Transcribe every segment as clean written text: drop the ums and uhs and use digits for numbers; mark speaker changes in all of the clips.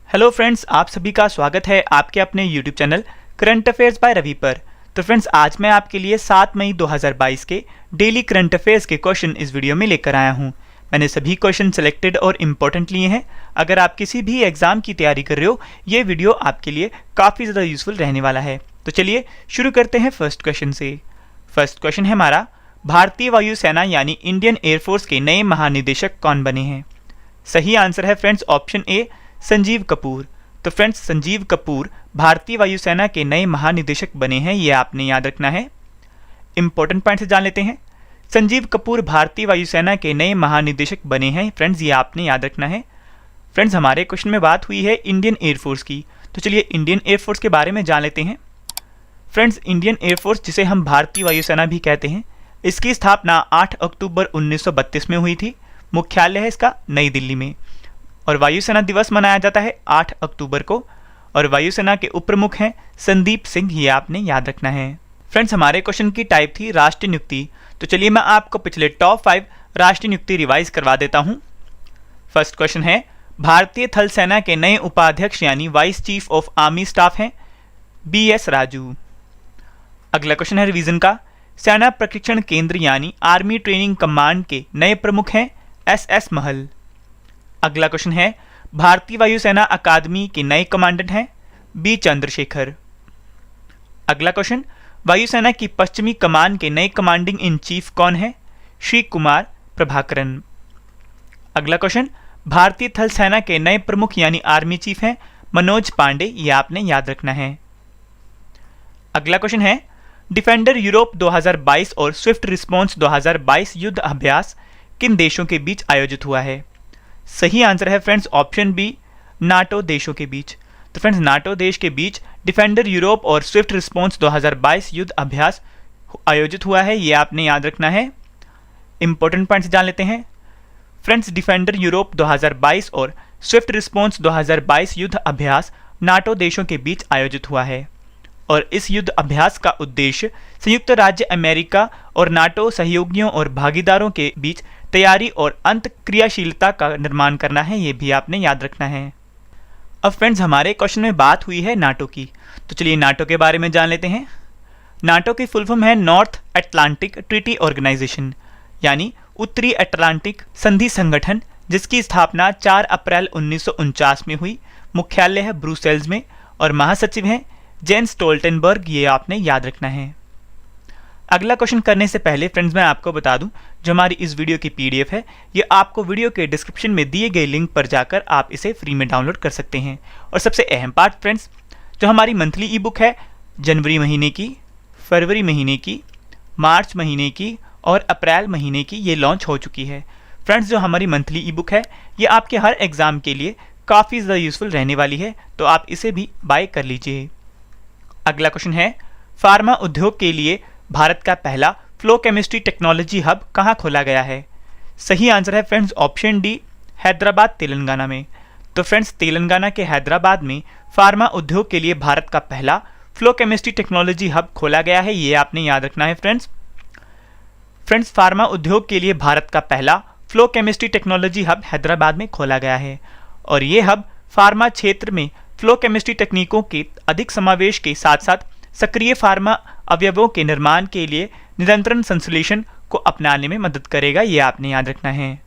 Speaker 1: Hello friends, आप सभी का स्वागत है आपके अपने YouTube channel current affairs by Ravi पर। तो फ्रेंड्स, आज मैं आपके लिए 7 मई 2022 के डेली करंट अफेयर्स के क्वेश्चन इस वीडियो में लेकर आया हूं। मैंने सभी क्वेश्चन सिलेक्टेड और इम्पोर्टेंट लिए हैं। अगर आप किसी भी एग्जाम की तैयारी कर रहे हो, ये वीडियो आपके लिए काफ़ी ज़्यादा यूजफुल रहने वाला है। तो चलिए शुरू करते हैं फर्स्ट क्वेश्चन से। फर्स्ट क्वेश्चन है हमारा, भारतीय वायुसेना यानी इंडियन एयरफोर्स के नए महानिदेशक कौन बने हैं? सही आंसर है friends option A, Sanjeev Kapoor. तो फ्रेंड्स, संजीव कपूर भारतीय वायुसेना के नए महानिदेशक बने हैं, ये आपने याद रखना है। इंपॉर्टेंट पॉइंट से जान लेते हैं। संजीव कपूर भारतीय वायुसेना के नए महानिदेशक बने हैं फ्रेंड्स, ये आपने याद रखना है। फ्रेंड्स, हमारे क्वेश्चन में बात हुई है इंडियन एयरफोर्स की, तो चलिए इंडियन एयरफोर्स के बारे में जान लेते हैं। फ्रेंड्स, इंडियन एयरफोर्स, जिसे हम भारतीय वायुसेना भी कहते हैं, इसकी स्थापना 8 अक्टूबर 1932 में हुई थी। मुख्यालय है इसका नई दिल्ली में, और वायुसेना दिवस मनाया जाता है 8 अक्टूबर को। और वायुसेना के उप प्रमुख हैं संदीप सिंह, ये आपने याद रखना है। फ्रेंड्स, हमारे क्वेश्चन की टाइप थी राष्ट्रीय नियुक्ति, तो चलिए मैं आपको पिछले टॉप 5 राष्ट्रीय नियुक्ति रिवाइज करवा देता हूं। फर्स्ट क्वेश्चन है, भारतीय थल सेना के नए उपाध्यक्ष यानी vice chief of army staff हैं BS राजू। अगला क्वेश्चन है रिवीजन का, सेना प्रशिक्षण केंद्र यानी आर्मी ट्रेनिंग कमांड के नए प्रमुख हैं SS महल। अगला क्वेश्चन है, भारतीय वायुसेना अकादमी के नए कमांडेंट हैं B चंद्रशेखर। अगला क्वेश्चन, वायुसेना की पश्चिमी कमान के नए कमांडिंग इन चीफ कौन है? श्री कुमार प्रभाकरन। अगला क्वेश्चन, भारतीय थल सेना के नए प्रमुख यानी आर्मी चीफ हैं मनोज पांडे, ये आपने याद रखना है। अगला क्वेश्चन है, डिफेंडर यूरोप 2022 और स्विफ्ट रिस्पॉन्स 2022 युद्ध अभ्यास किन देशों के बीच आयोजित हुआ है? सही आंसर है फ्रेंड्स ऑप्शन बी, नाटो देशों के बीच। तो फ्रेंड्स, नाटो देश के बीच डिफेंडर यूरोप और स्विफ्ट रिस्पॉन्स 2022 युद्ध अभ्यास आयोजित हुआ है, ये आपने याद रखना है। इंपॉर्टेंट पॉइंट्स जान लेते हैं। फ्रेंड्स, डिफेंडर यूरोप 2022 और स्विफ्ट रिस्पॉन्स 2022 युद्ध अभ्यास नाटो देशों के बीच आयोजित हुआ है, और इस युद्ध अभ्यास का उद्देश्य संयुक्त राज्य अमेरिका और नाटो सहयोगियों और भागीदारों के बीच तैयारी और अंत क्रियाशीलता का निर्माण करना है, ये भी आपने याद रखना है। अब फ्रेंड्स, हमारे क्वेश्चन में बात हुई है नाटो की, तो चलिए नाटो के बारे में जान लेते हैं। नाटो की फुल फॉर्म है नॉर्थ अटलांटिक ट्रीटी ऑर्गेनाइजेशन, यानी उत्तरी अटलांटिक संधि संगठन, जिसकी स्थापना 4 अप्रैल 1949 में हुई। मुख्यालय है ब्रुसेल्स में, और महासचिव हैं जेन्स स्टोल्टेनबर्ग, ये आपने याद रखना है। अगला क्वेश्चन करने से पहले फ्रेंड्स, मैं आपको बता दूं, जो हमारी इस वीडियो की PDF है, ये आपको वीडियो के डिस्क्रिप्शन में दिए गए लिंक पर जाकर आप इसे फ्री में डाउनलोड कर सकते हैं। और सबसे अहम पार्ट फ्रेंड्स, जो हमारी मंथली ई बुक है जनवरी महीने की, फरवरी महीने की, मार्च महीने की और अप्रैल महीने की, ये लॉन्च हो चुकी है। फ्रेंड्स, जो हमारी मंथली ई बुक है, ये आपके हर एग्जाम के लिए काफ़ी ज़्यादा यूजफुल रहने वाली है, तो आप इसे भी बाय कर लीजिए। अगला क्वेश्चन है, फार्मा उद्योग के लिए भारत का पहला फ्लो केमिस्ट्री टेक्नोलॉजी हब कहाँ खोला गया है? सही आंसर है friends option D, Hyderabad Telangana में। तो फ्रेंड्स, तेलंगाना के हैदराबाद में फार्मा उद्योग के लिए भारत का पहला फ्लो केमिस्ट्री टेक्नोलॉजी हब खोला गया है, ये आपने याद रखना है फ्रेंड्स। फ्रेंड्स, फार्मा उद्योग के लिए भारत का पहला flow chemistry technology hub Hyderabad में खोला गया है, और ये हब फार्मा क्षेत्र में फ्लो केमिस्ट्री तकनीकों के अधिक समावेश के साथ साथ सक्रिय फार्मा अवयवों के निर्माण के लिए निरंतर संश्लेषण को अपनाने में मदद करेगा, ये आपने याद रखना है।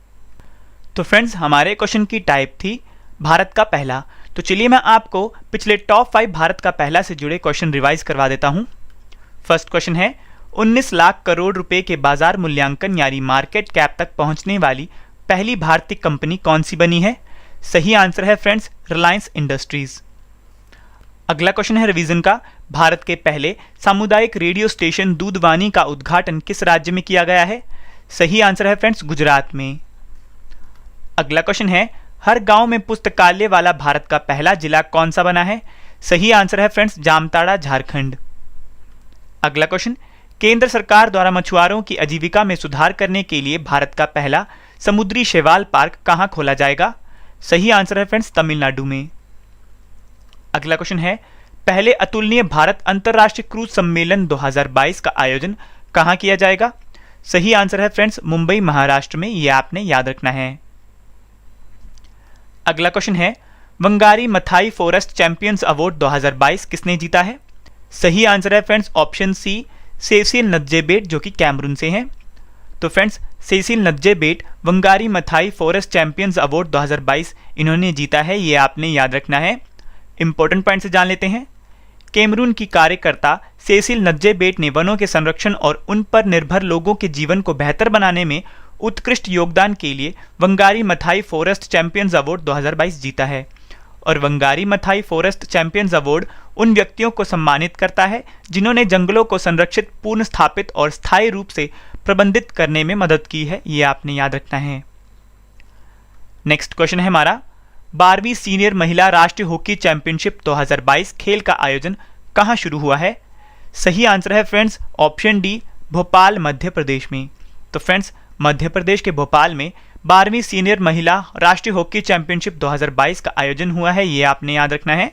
Speaker 1: तो फ्रेंड्स, हमारे क्वेश्चन की टाइप थी भारत का पहला, तो चलिए मैं आपको पिछले टॉप 5 भारत का पहला से जुड़े क्वेश्चन रिवाइज करवा देता हूं। फर्स्ट क्वेश्चन है, 19 लाख करोड़ रुपए के बाजार मूल्यांकन यानी मार्केट कैप तक पहुंचने वाली पहली भारतीय कंपनी कौन सी बनी है? सही आंसर है फ्रेंड्स रिलायंस इंडस्ट्रीज। अगला क्वेश्चन है रिवीजन का, भारत के पहले सामुदायिक रेडियो स्टेशन दूधवानी का उद्घाटन किस राज्य में किया गया है? सही आंसर है फ्रेंड्स गुजरात में। अगला क्वेश्चन है, हर गांव में पुस्तकालय वाला भारत का पहला जिला कौन सा बना है? सही आंसर है फ्रेंड्स जामताड़ा, झारखंड। अगला क्वेश्चन, केंद्र सरकार द्वारा मछुआरों की आजीविका में सुधार करने के लिए भारत का पहला समुद्री शैवाल पार्क कहां खोला जाएगा? सही आंसर है फ्रेंड्स तमिलनाडु में। अगला क्वेश्चन है, पहले अतुलनीय भारत अंतरराष्ट्रीय क्रूज सम्मेलन 2022 का आयोजन कहां किया जाएगा? सही आंसर है फ्रेंड्स मुंबई, महाराष्ट्र में, यह आपने याद रखना है। अगला क्वेश्चन है, Wangari Maathai forest champions award 2022 किसने जीता है? सही आंसर है friends option C, Cecile Ndjebet, जो कि कैमरून से हैं। तो friends Cecile Ndjebet Wangari Maathai forest champions award 2022 इन्होंने जीता है, ये आपने याद रखना है। इंपॉर्टेंट पॉइंट से जान लेते हैं। कैमरून की कार्यकर्ता सेसिल नजेबेट ने वनों के संरक्षण और उन पर निर्भर लोगों के जीवन को बेहतर बनाने में उत्कृष्ट योगदान के लिए Wangari Maathai forest champions award 2022 जीता है। और Wangari Maathai forest champions award उन व्यक्तियों को सम्मानित करता है जिन्होंने जंगलों को संरक्षित, पूर्ण स्थापित और स्थायी रूप से प्रबंधित करने में मदद की है, ये आपने याद रखना है। नेक्स्ट क्वेश्चन है हमारा, 12वीं सीनियर महिला राष्ट्रीय हॉकी चैंपियनशिप 2022 खेल का आयोजन कहां शुरू हुआ है? सही आंसर है friends option D, Bhopal Madhya Pradesh में। तो फ्रेंड्स मध्य प्रदेश के भोपाल में 12वीं सीनियर महिला राष्ट्रीय हॉकी चैंपियनशिप 2022 का आयोजन हुआ है, ये आपने याद रखना है।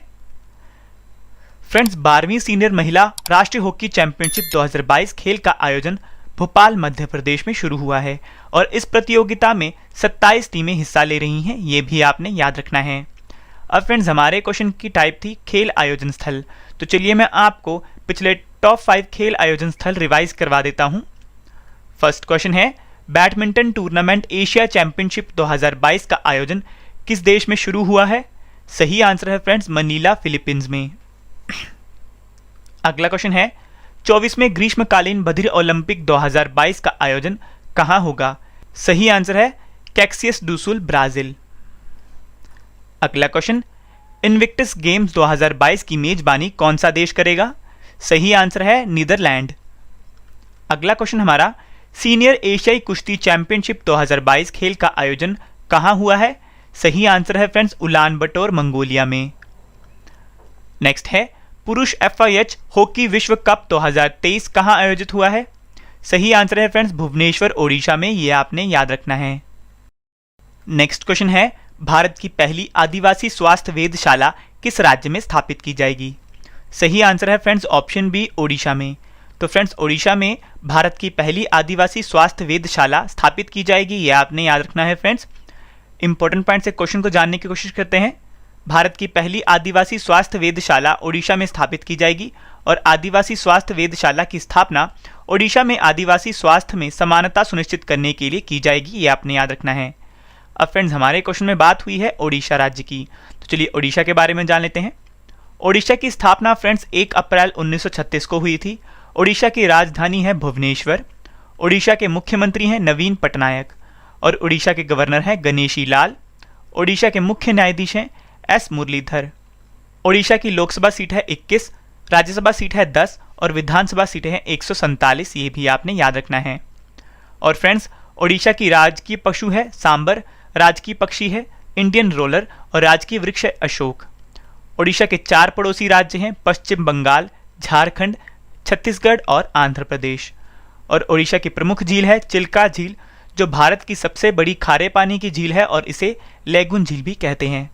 Speaker 1: फ्रेंड्स 12वीं सीनियर महिला राष्ट्रीय हॉकी चैंपियनशिप 2022 खेल का आयोजन भोपाल मध्य प्रदेश में शुरू हुआ है और इस प्रतियोगिता में 27 टीमें हिस्सा ले रही हैं, ये भी आपने याद रखना है। अब फ्रेंड्स हमारे क्वेश्चन की टाइप थी खेल आयोजन स्थल, तो चलिए मैं आपको पिछले टॉप 5 खेल आयोजन स्थल रिवाइज करवा देता हूं। फर्स्ट क्वेश्चन है, बैडमिंटन टूर्नामेंट एशिया चैंपियनशिप 2022 का आयोजन किस देश में शुरू हुआ है? सही आंसर है फ्रेंड्स मनीला, फिलीपींस में। अगला क्वेश्चन है, 24वें ग्रीष्मकालीन बधिर ओलंपिक 2022 का आयोजन कहां होगा? सही आंसर है कैक्सियस डू सुल, ब्राजील। अगला क्वेश्चन, इनविक्टस गेम्स 2022 की मेजबानी कौन सा देश करेगा? सही आंसर है नीदरलैंड। अगला क्वेश्चन हमारा, सीनियर एशियाई कुश्ती चैंपियनशिप 2022 खेल का आयोजन कहां हुआ है? सही आंसर है फ्रेंड्स उलान बटोर, मंगोलिया में। नेक्स्ट है, पुरुष FIH हॉकी विश्व कप 2023 कहां आयोजित हुआ है? सही आंसर है फ्रेंड्स भुवनेश्वर, ओडिशा में, ये आपने याद रखना है। नेक्स्ट क्वेश्चन है, भारत की पहली आदिवासी स्वास्थ्य वेधशाला किस राज्य में स्थापित की जाएगी? सही आंसर है फ्रेंड्स ऑप्शन बी, ओडिशा में। तो फ्रेंड्स ओडिशा में भारत की पहली आदिवासी स्वास्थ्य वेधशाला स्थापित की जाएगी, यह आपने याद रखना है फ्रेंड्स। इंपॉर्टेंट पॉइंट से क्वेश्चन को जानने की कोशिश करते हैं। भारत की पहली आदिवासी स्वास्थ्य वेधशाला ओडिशा में स्थापित की जाएगी और आदिवासी स्वास्थ्य वेधशाला की स्थापना ओडिशा में आदिवासी स्वास्थ्य में समानता सुनिश्चित करने के लिए की जाएगी, ये आपने याद रखना है। अब फ्रेंड्स हमारे क्वेश्चन में बात हुई है ओडिशा राज्य की, तो चलिए ओडिशा के बारे में जान लेते हैं। ओडिशा की स्थापना फ्रेंड्स 1 अप्रैल 1936 को हुई थी। ओडिशा की राजधानी है भुवनेश्वर। ओडिशा के मुख्यमंत्री हैं नवीन पटनायक और ओडिशा के गवर्नर हैं गणेशी लाल। ओडिशा के मुख्य न्यायाधीश हैं S मुरलीधर। ओडिशा की लोकसभा सीट है 21, राज्यसभा सीट है 10 और विधानसभा सीटें हैं 147, ये भी आपने याद रखना है। और फ्रेंड्स ओडिशा की राजकीय पशु है सांबर, राजकीय पक्षी है इंडियन रोलर और राजकीय वृक्ष है अशोक। ओडिशा के 4 पड़ोसी राज्य हैं पश्चिम बंगाल, झारखंड, छत्तीसगढ़ और आंध्र प्रदेश। और ओडिशा की प्रमुख झील है चिल्का झील, जो भारत की सबसे बड़ी खारे पानी की झील है और इसे लेगुन झील भी कहते हैं।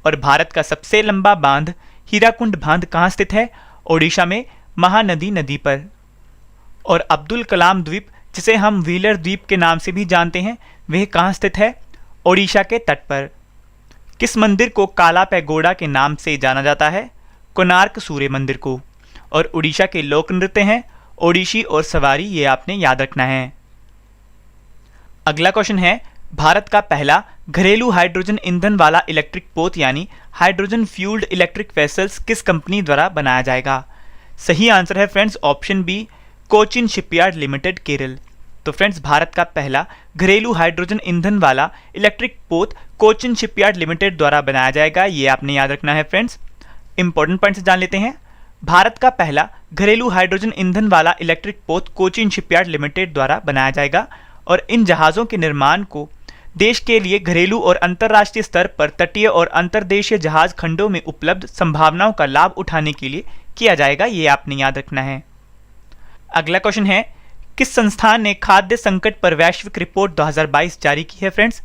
Speaker 1: और भारत का सबसे लंबा बांध हीराकुंड बांध कहाँ स्थित है? ओडिशा में महानदी नदी पर। और अब्दुल कलाम द्वीप, जिसे हम व्हीलर द्वीप के नाम से भी जानते हैं, वह कहाँ स्थित है? ओडिशा के तट पर। किस मंदिर को काला पैगोडा के नाम से जाना जाता है? कोणार्क सूर्य मंदिर को। और ओडिशा के लोक नृत्य हैं ओडिशी और सवारी, ये आपने याद रखना है। अगला क्वेश्चन है, भारत का पहला घरेलू हाइड्रोजन ईंधन वाला इलेक्ट्रिक पोत यानी हाइड्रोजन फ्यूल्ड इलेक्ट्रिक वेसल्स किस कंपनी द्वारा बनाया जाएगा? सही आंसर है friends option B, Cochin shipyard limited, Kerala. तो फ्रेंड्स भारत का पहला घरेलू हाइड्रोजन ईंधन वाला इलेक्ट्रिक पोत कोचिन शिपयार्ड लिमिटेड द्वारा बनाया जाएगा, ये आपने याद रखना है फ्रेंड्स। इंपॉर्टेंट पॉइंट से जान लेते हैं। भारत का पहला घरेलू हाइड्रोजन ईंधन वाला इलेक्ट्रिक पोत कोचिन शिपयार्ड लिमिटेड द्वारा बनाया जाएगा और इन जहाज़ों के निर्माण को देश के लिए घरेलू और अंतर्राष्ट्रीय स्तर पर तटीय और अंतर्देशीय जहाज खंडों में उपलब्ध संभावनाओं का लाभ उठाने के लिए किया जाएगा, ये आपने याद रखना है। अगला क्वेश्चन है, किस संस्थान ने खाद्य संकट पर वैश्विक रिपोर्ट 2022 जारी की है? फ्रेंड्स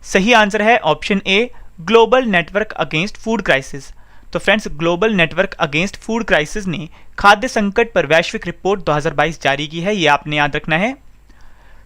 Speaker 1: सही आंसर है option A, global network against food crisis. तो friends global network against food crisis ने खाद्य संकट पर वैश्विक रिपोर्ट 2022 जारी की है, ये आपने याद रखना है।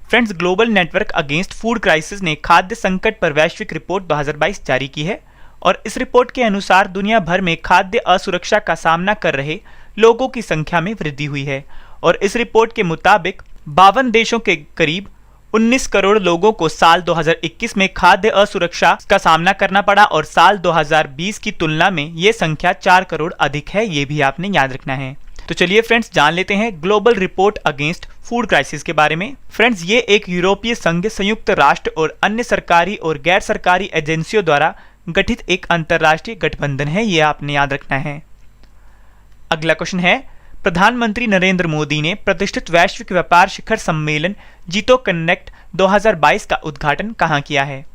Speaker 1: Friends global network against food crisis ने खाद्य संकट पर वैश्विक रिपोर्ट 2022 जारी की है और इस रिपोर्ट के अनुसार दुनिया भर में खाद्य असुरक्षा का सामना कर रहे लोगों की संख्या में वृद्धि हुई है और इस रिपोर्ट के मुताबिक 52 देशों के करीब 19 करोड़ लोगों को साल 2021 में खाद्य असुरक्षा का सामना करना पड़ा और साल 2020 की तुलना में ये संख्या 4 करोड़ अधिक है, ये भी आपने याद रखना है। तो चलिए फ्रेंड्स जान लेते हैं global report against food crisis के बारे में। फ्रेंड्स ये एक यूरोपीय संघ, संयुक्त राष्ट्र और अन्य सरकारी और गैर सरकारी एजेंसियों द्वारा गठित एक अंतर्राष्ट्रीय गठबंधन है, ये आपने याद रखना है। अगला क्वेश्चन है, प्रधानमंत्री नरेंद्र मोदी ने प्रतिष्ठित वैश्विक व्यापार शिखर सम्मेलन जीतो कनेक्ट 2022 का उद्घाटन कहाँ किया है?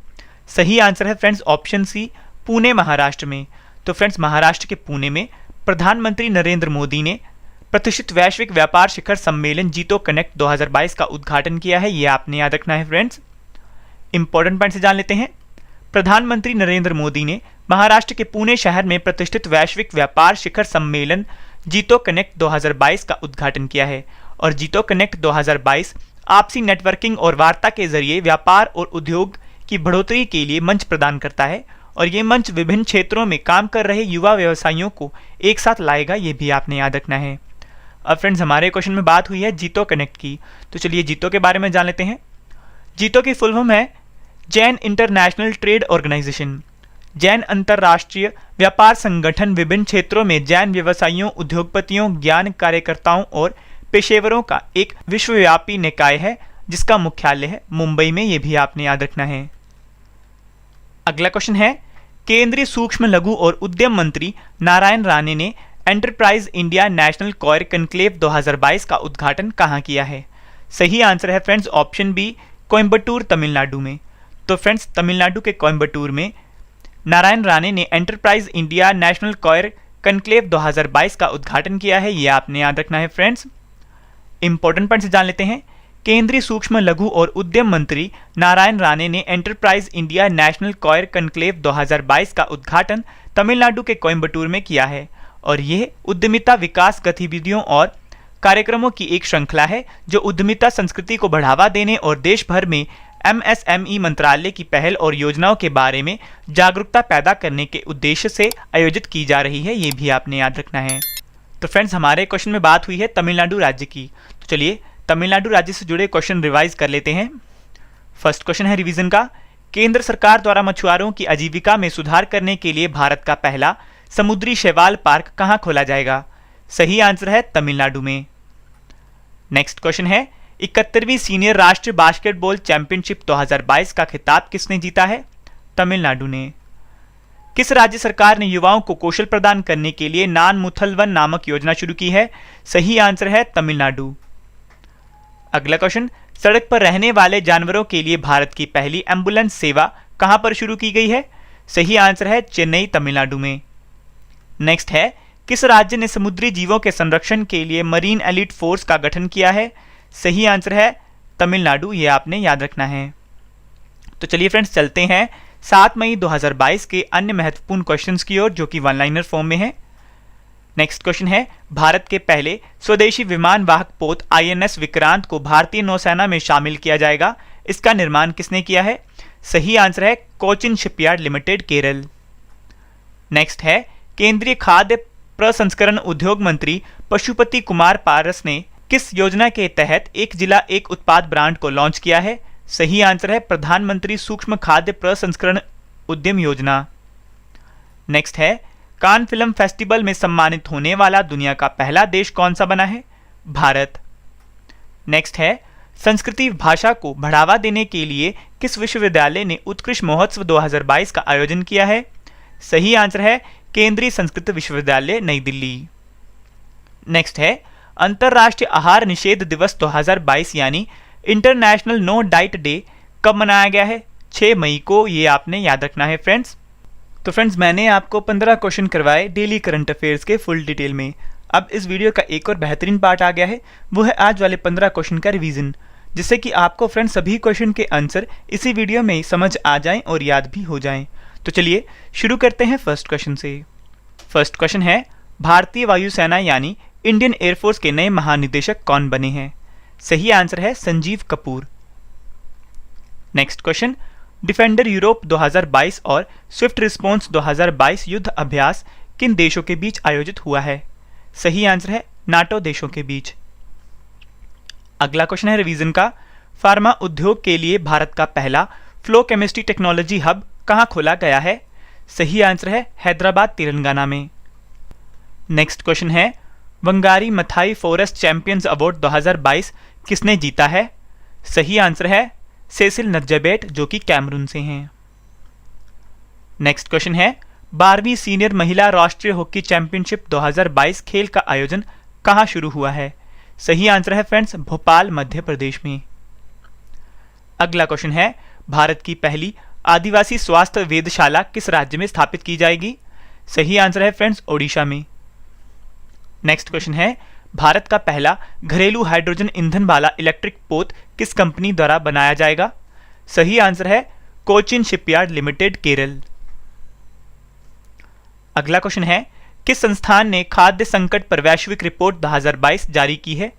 Speaker 1: सही आंसर है friends option C, Pune Maharashtra में। तो फ्रेंड्स महाराष्ट्र के पुणे में प्रधानमंत्री नरेंद्र मोदी ने प्रतिष्ठित वैश्विक व्यापार शिखर सम्मेलन जीतो कनेक्ट 2022 का उद्घाटन किया है, ये आपने याद रखना है फ्रेंड्स। इंपॉर्टेंट पॉइंट से जान लेते हैं। प्रधानमंत्री नरेंद्र मोदी ने महाराष्ट्र के पुणे शहर में प्रतिष्ठित वैश्विक व्यापार शिखर सम्मेलन जीतो कनेक्ट 2022 का उद्घाटन किया है और जीतो कनेक्ट 2022 आपसी नेटवर्किंग और वार्ता के जरिए व्यापार और उद्योग की बढ़ोतरी के लिए मंच प्रदान करता है और ये मंच विभिन्न क्षेत्रों में काम कर रहे युवा व्यवसायियों को एक साथ लाएगा, ये भी आपने याद रखना है। अब फ्रेंड्स हमारे क्वेश्चन में बात हुई है जीतो कनेक्ट की, तो चलिए जीतो के बारे में जान लेते हैं। जीतो की फुल फॉर्म है Jain international trade organisation. Jain अंतर्राष्ट्रीय व्यापार संगठन विभिन्न क्षेत्रों में जैन व्यवसायियों, उद्योगपतियों, ज्ञान कार्यकर्ताओं और पेशेवरों का एक विश्वव्यापी निकाय है जिसका मुख्यालय है मुंबई में, ये भी आपने याद रखना है। अगला क्वेश्चन है, केंद्रीय सूक्ष्म लघु और उद्यम मंत्री नारायण राणे ने enterprise India national coir conclave 2022 का उद्घाटन कहाँ किया है? सही आंसर है friends option B, Coimbatore Tamil Nadu में। तो फ्रेंड्स तमिलनाडु के कोयम्बटूर में नारायण राणे ने enterprise India national coir conclave 2022 का उद्घाटन किया है, ये आपने याद रखना है फ्रेंड्स। इंपॉर्टेंट पॉइंट से जान लेते हैं। केंद्रीय सूक्ष्म लघु और उद्यम मंत्री नारायण राणे ने enterprise India national coir conclave 2022 का उद्घाटन तमिलनाडु के कोयम्बटूर में किया है और यह उद्यमिता विकास गतिविधियों और कार्यक्रमों की एक श्रृंखला है जो उद्यमिता संस्कृति को बढ़ावा देने और देश भर में MSME मंत्रालय की पहल और योजनाओं के बारे में जागरूकता पैदा करने के उद्देश्य से आयोजित की जा रही है, ये भी आपने याद रखना है। तो फ्रेंड्स हमारे क्वेश्चन में बात हुई है तमिलनाडु राज्य की, तो चलिए तमिलनाडु राज्य से जुड़े क्वेश्चन रिवाइज कर लेते हैं। फर्स्ट क्वेश्चन है रिवीजन का, केंद्र सरकार द्वारा मछुआरों की आजीविका में सुधार करने के लिए भारत का पहला समुद्री शैवाल पार्क कहाँ खोला जाएगा? सही आंसर है तमिलनाडु में। नेक्स्ट क्वेश्चन है, 71वीं सीनियर राष्ट्रीय बास्केटबॉल चैंपियनशिप 2022 का खिताब किसने जीता है? तमिलनाडु ने। किस राज्य सरकार ने युवाओं को कौशल प्रदान करने के लिए नान मुथलवन नामक योजना शुरू की है? सही आंसर है तमिलनाडु। अगला क्वेश्चन, सड़क पर रहने वाले जानवरों के लिए भारत की पहली एम्बुलेंस सेवा कहां पर शुरू की गई है? सही आंसर है चेन्नई तमिलनाडु में। नेक्स्ट है, किस राज्य ने समुद्री जीवों के संरक्षण के लिए मरीन एलिट फोर्स का गठन किया है? सही आंसर है तमिलनाडु, ये आपने याद रखना है। तो चलिए फ्रेंड्स चलते हैं 7 मई 2022 के अन्य महत्वपूर्ण क्वेश्चंस की ओर जो कि वन लाइनर फॉर्म में है। नेक्स्ट क्वेश्चन है, भारत के पहले स्वदेशी विमान वाहक पोत INS विक्रांत को भारतीय नौसेना में शामिल किया जाएगा, इसका निर्माण किसने किया है? सही आंसर है Cochin shipyard limited, Kerala. Next है, केंद्रीय खाद्य प्रसंस्करण उद्योग मंत्री पशुपति कुमार पारस ने किस योजना के तहत एक जिला एक उत्पाद ब्रांड को लॉन्च किया है? सही आंसर है प्रधानमंत्री सूक्ष्म खाद्य प्रसंस्करण उद्यम योजना। नेक्स्ट है, कान फिल्म फेस्टिवल में सम्मानित होने वाला दुनिया का पहला देश कौन सा बना है? भारत। नेक्स्ट है, संस्कृति भाषा को बढ़ावा देने के लिए किस विश्वविद्यालय ने उत्कृष्ट महोत्सव 2022 का आयोजन किया है? सही आंसर है केंद्रीय संस्कृत विश्वविद्यालय नई दिल्ली। नेक्स्ट है, अंतरराष्ट्रीय आहार निषेध दिवस 2022 यानी इंटरनेशनल नो डाइट डे कब मनाया गया है? 6 मई को, ये आपने याद रखना है फ्रेंड्स। तो फ्रेंड्स मैंने आपको 15 क्वेश्चन करवाए डेली करंट अफेयर्स के फुल डिटेल में। अब इस वीडियो का एक और बेहतरीन पार्ट आ गया है, वो है आज वाले 15 क्वेश्चन का रिवीजन, जिससे कि आपको फ्रेंड्स सभी क्वेश्चन के आंसर इसी वीडियो में ही समझ आ जाएं और याद भी हो जाएं। तो चलिए शुरू करते हैं फर्स्ट क्वेश्चन से। फर्स्ट क्वेश्चन है, भारतीय वायुसेना यानी इंडियन एयरफोर्स के नए महानिदेशक कौन बने हैं? सही आंसर है Sanjeev Kapoor. Next question, defender Europe 2022 और स्विफ्ट रिस्पॉन्स 2022 युद्ध अभ्यास किन देशों के बीच आयोजित हुआ है? सही आंसर है नाटो देशों के बीच। अगला क्वेश्चन है रिवीजन का। फार्मा उद्योग के लिए भारत का पहला फ्लो केमिस्ट्री टेक्नोलॉजी हब कहाँ खोला गया है? सही आंसर है हैदराबाद तेलंगाना में। नेक्स्ट क्वेश्चन है Wangari Maathai forest champions award 2022 किसने जीता है? सही आंसर है सेसिल नजबेट जो कि कैमरून से हैं। नेक्स्ट क्वेश्चन है 12वीं सीनियर महिला राष्ट्रीय हॉकी चैंपियनशिप 2022 खेल का आयोजन कहाँ शुरू हुआ है? सही आंसर है फ्रेंड्स भोपाल मध्य प्रदेश में। अगला क्वेश्चन है भारत की पहली आदिवासी स्वास्थ्य वेधशाला किस राज्य में स्थापित की जाएगी? सही आंसर है फ्रेंड्स ओडिशा में। नेक्स्ट क्वेश्चन है भारत का पहला घरेलू हाइड्रोजन ईंधन वाला इलेक्ट्रिक पोत किस कंपनी द्वारा बनाया जाएगा? सही आंसर है कोचिन शिपयार्ड लिमिटेड केरल। अगला क्वेश्चन है किस संस्थान ने खाद्य संकट पर वैश्विक रिपोर्ट 2022 जारी की है?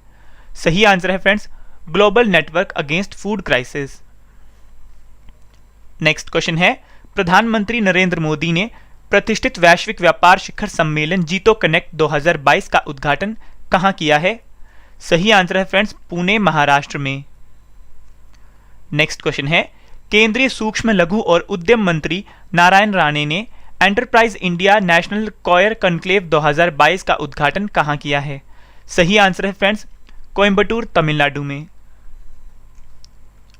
Speaker 1: सही आंसर है friends global network against food crisis. Next question है प्रधानमंत्री नरेंद्र मोदी ने प्रतिष्ठित वैश्विक व्यापार शिखर सम्मेलन जीतो कनेक्ट 2022 का उद्घाटन कहां किया है? सही आंसर है फ्रेंड्स पुणे महाराष्ट्र में। नेक्स्ट क्वेश्चन है केंद्रीय सूक्ष्म लघु और उद्यम मंत्री नारायण राणे ने enterprise India national coir conclave 2022 का उद्घाटन कहां किया है? सही आंसर है फ्रेंड्स कोयंबटूर तमिलनाडु में।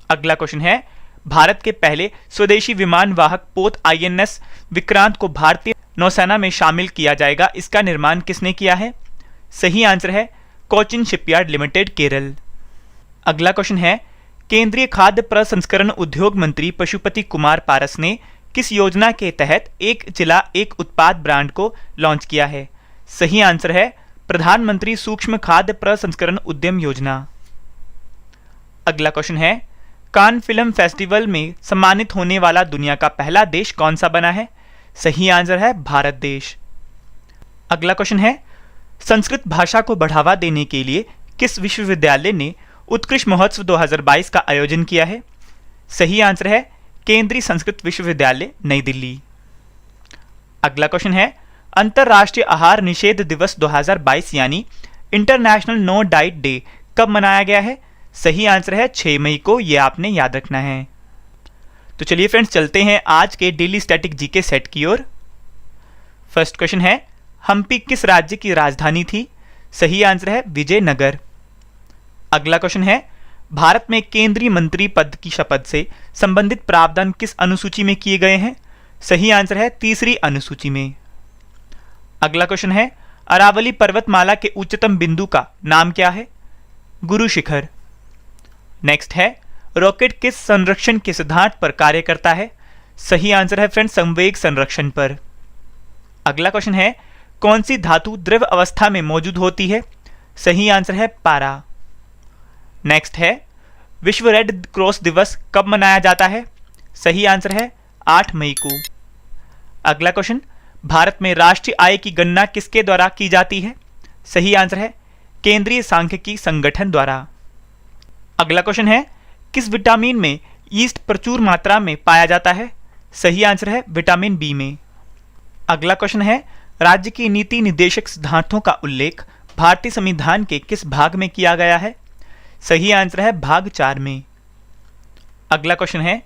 Speaker 1: अगला क्वेश्चन है भारत के पहले स्वदेशी विमान वाहक पोत INS विक्रांत को भारतीय नौसेना में शामिल किया जाएगा, इसका निर्माण किसने किया है? सही आंसर है कोचिन शिपयार्ड लिमिटेड केरल। अगला क्वेश्चन है केंद्रीय खाद्य प्रसंस्करण उद्योग मंत्री पशुपति कुमार पारस ने किस योजना के तहत एक जिला एक उत्पाद ब्रांड को लॉन्च किया है? सही आंसर है प्रधानमंत्री सूक्ष्म खाद्य प्रसंस्करण उद्यम योजना। अगला क्वेश्चन है कान फिल्म फेस्टिवल में सम्मानित होने वाला दुनिया का पहला देश कौन सा बना है? सही आंसर है भारत देश। अगला क्वेश्चन है संस्कृत भाषा को बढ़ावा देने के लिए किस विश्वविद्यालय ने उत्कृष्ट महोत्सव 2022 का आयोजन किया है? सही आंसर है केंद्रीय संस्कृत विश्वविद्यालय नई दिल्ली। अगला क्वेश्चन है अंतरराष्ट्रीय आहार निषेध दिवस 2022 यानी इंटरनेशनल नो डाइट डे कब मनाया गया है? सही आंसर है 6 मई को, यह आपने याद रखना है। तो चलिए फ्रेंड्स चलते हैं आज के डेली स्टैटिक जीके सेट की ओर। फर्स्ट क्वेश्चन है हम्पी किस राज्य की राजधानी थी? सही आंसर है विजयनगर। अगला क्वेश्चन है भारत में केंद्रीय मंत्री पद की शपथ से संबंधित प्रावधान किस अनुसूची में किए गए हैं? सही आंसर है 3री अनुसूची में। अगला क्वेश्चन है अरावली पर्वतमाला के उच्चतम बिंदु का नाम क्या है? गुरु शिखर। नेक्स्ट है रॉकेट किस संरक्षण के सिद्धांत पर कार्य करता है? सही आंसर है फ्रेंड्स संवेग संरक्षण पर। अगला क्वेश्चन है कौन सी धातु द्रव अवस्था में मौजूद होती है? सही आंसर है पारा। नेक्स्ट है विश्व रेड क्रॉस दिवस कब मनाया जाता है? सही आंसर है 8 मई को। अगला क्वेश्चन भारत में राष्ट्रीय आय की गणना किसके द्वारा की जाती है? सही आंसर है केंद्रीय सांख्यिकी संगठन द्वारा। अगला क्वेश्चन है किस विटामिन में यीस्ट प्रचुर मात्रा में पाया जाता है? सही आंसर है विटामिन बी में। अगला क्वेश्चन है राज्य की नीति निर्देशक सिद्धांतों का उल्लेख भारतीय संविधान के किस भाग में किया गया है? सही आंसर है भाग 4 में। अगला क्वेश्चन है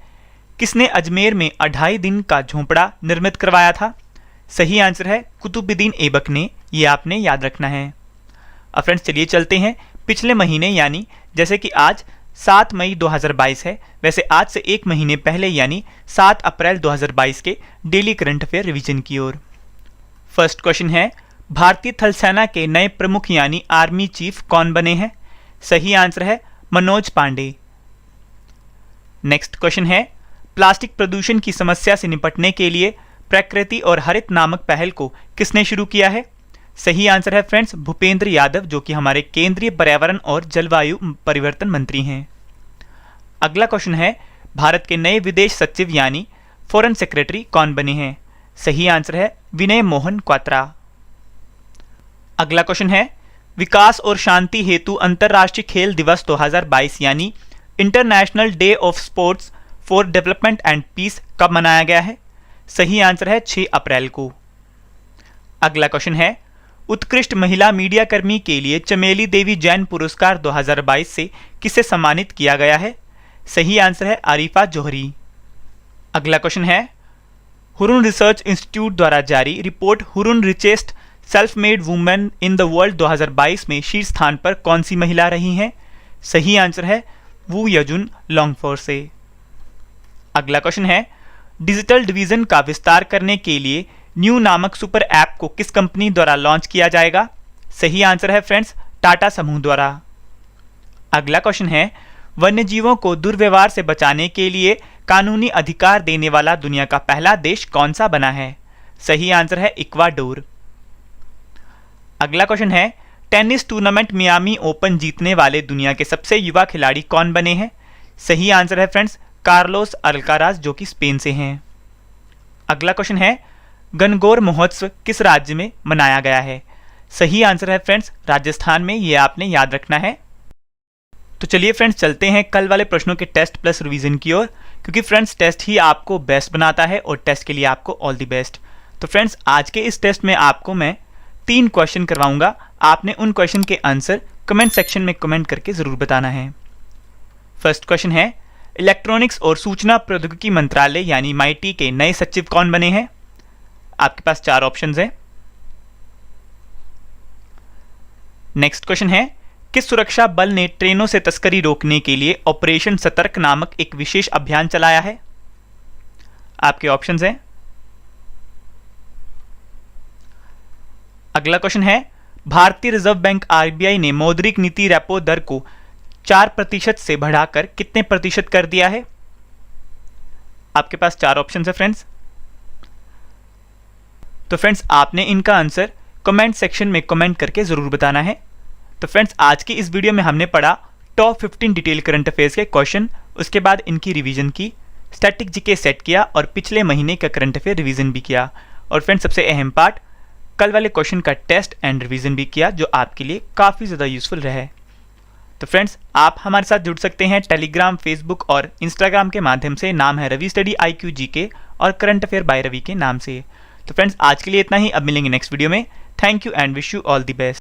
Speaker 1: किसने अजमेर में 2.5 दिन का झोंपड़ा निर्मित करवाया था? सही आंसर है कुतुबुद्दीन ऐबक ने, ये आपने याद रखना है। अब फ्रेंड्स चलिए चलते हैं पिछले महीने यानी जैसे कि आज 7 मई 2022 है, वैसे आज से 1 महीने पहले यानी 7 अप्रैल 2022 के डेली करंट अफेयर रिवीजन की ओर। फर्स्ट क्वेश्चन है भारतीय थल सेना के नए प्रमुख यानी आर्मी चीफ कौन बने हैं? सही आंसर है मनोज पांडे। नेक्स्ट क्वेश्चन है प्लास्टिक प्रदूषण की समस्या से निपटने के लिए प्रकृति और हरित नामक पहल को किसने शुरू किया है? सही आंसर है फ्रेंड्स भूपेंद्र यादव जो कि हमारे केंद्रीय पर्यावरण और जलवायु परिवर्तन मंत्री हैं। अगला क्वेश्चन है भारत के नए विदेश सचिव यानी फॉरेन सेक्रेटरी कौन बने हैं? सही आंसर है विनय मोहन क्वात्रा। अगला क्वेश्चन है विकास और शांति हेतु अंतर्राष्ट्रीय खेल दिवस 2022 यानी international day of sports for development and peace कब मनाया गया है? सही आंसर है 6 अप्रैल को। अगला क्वेश्चन है, उत्कृष्ट महिला मीडिया कर्मी के लिए चमेली देवी जैन पुरस्कार 2022 से किसे सम्मानित किया गया है? सही आंसर है आरिफा जोहरी। अगला क्वेश्चन है, हुरुन रिसर्च इंस्टीट्यूट द्वारा जारी report Hurun richest self made women in the world 2022 में शीर्ष स्थान पर कौन सी महिला रही हैं? सही आंसर है वू यजुन लॉन्गफोर से। अगला क्वेश्चन है, डिजिटल डिवीजन का विस्तार करने के लिए न्यू नामक सुपर ऐप को किस कंपनी द्वारा लॉन्च किया जाएगा? सही आंसर है फ्रेंड्स टाटा समूह द्वारा। अगला क्वेश्चन है, वन्यजीवों को दुर्व्यवहार से बचाने के लिए कानूनी अधिकार देने वाला दुनिया का पहला देश कौन सा बना है? सही आंसर है इक्वाडोर। अगला क्वेश्चन है, टेनिस टूर्नामेंट मियामी ओपन जीतने वाले दुनिया के सबसे युवा खिलाड़ी कौन बने हैं? सही आंसर है फ्रेंड्स कार्लोस अल्काराज जो कि स्पेन से हैं। अगला क्वेश्चन है, गणगौर महोत्सव किस राज्य में मनाया गया है? सही आंसर है फ्रेंड्स राजस्थान में, ये आपने याद रखना है। तो चलिए फ्रेंड्स चलते हैं कल वाले प्रश्नों के टेस्ट प्लस रिवीजन की ओर, क्योंकि फ्रेंड्स टेस्ट ही आपको बेस्ट बनाता है और टेस्ट के लिए आपको ऑल द बेस्ट। तो फ्रेंड्स आज के इस टेस्ट में आपको मैं 3 क्वेश्चन करवाऊंगा। आपने उन क्वेश्चन के आंसर कमेंट सेक्शन में कमेंट करके जरूर बताना है। फर्स्ट क्वेश्चन है, इलेक्ट्रॉनिक्स और सूचना प्रौद्योगिकी मंत्रालय यानी माइटी के नए सचिव कौन बने हैं? आपके पास 4 ऑप्शंस हैं। नेक्स्ट क्वेश्चन है, किस सुरक्षा बल ने ट्रेनों से तस्करी रोकने के लिए ऑपरेशन सतर्क नामक एक विशेष अभियान चलाया है? आपके ऑप्शंस हैं। अगला क्वेश्चन है, भारतीय रिजर्व बैंक आरबीआई ने मौद्रिक नीति रेपो दर को 4% से बढ़ाकर कितने प्रतिशत कर दिया है? आपके पास 4 ऑप्शंस है फ्रेंड्स। तो फ्रेंड्स आपने इनका आंसर कमेंट सेक्शन में कमेंट करके जरूर बताना है। तो फ्रेंड्स आज की इस वीडियो में हमने पढ़ा टॉप 15 डिटेल करंट अफेयर्स के क्वेश्चन, उसके बाद इनकी रिवीजन की, स्टैटिक जीके सेट किया और पिछले महीने का करंट अफेयर रिवीजन भी किया। और फ्रेंड्स सबसे अहम पार्ट, कल वाले क्वेश्चन का टेस्ट एंड रिवीजन भी किया, जो आपके लिए काफ़ी ज़्यादा यूजफुल रहे। तो फ्रेंड्स आप हमारे साथ जुड़ सकते हैं टेलीग्राम, फेसबुक और इंस्टाग्राम के माध्यम से। नाम है रवि स्टडी IQ GK और करंट अफेयर बाय रवि के नाम से। तो फ्रेंड्स आज के लिए इतना ही, अब मिलेंगे नेक्स्ट वीडियो में। Thank you and wish you all the best.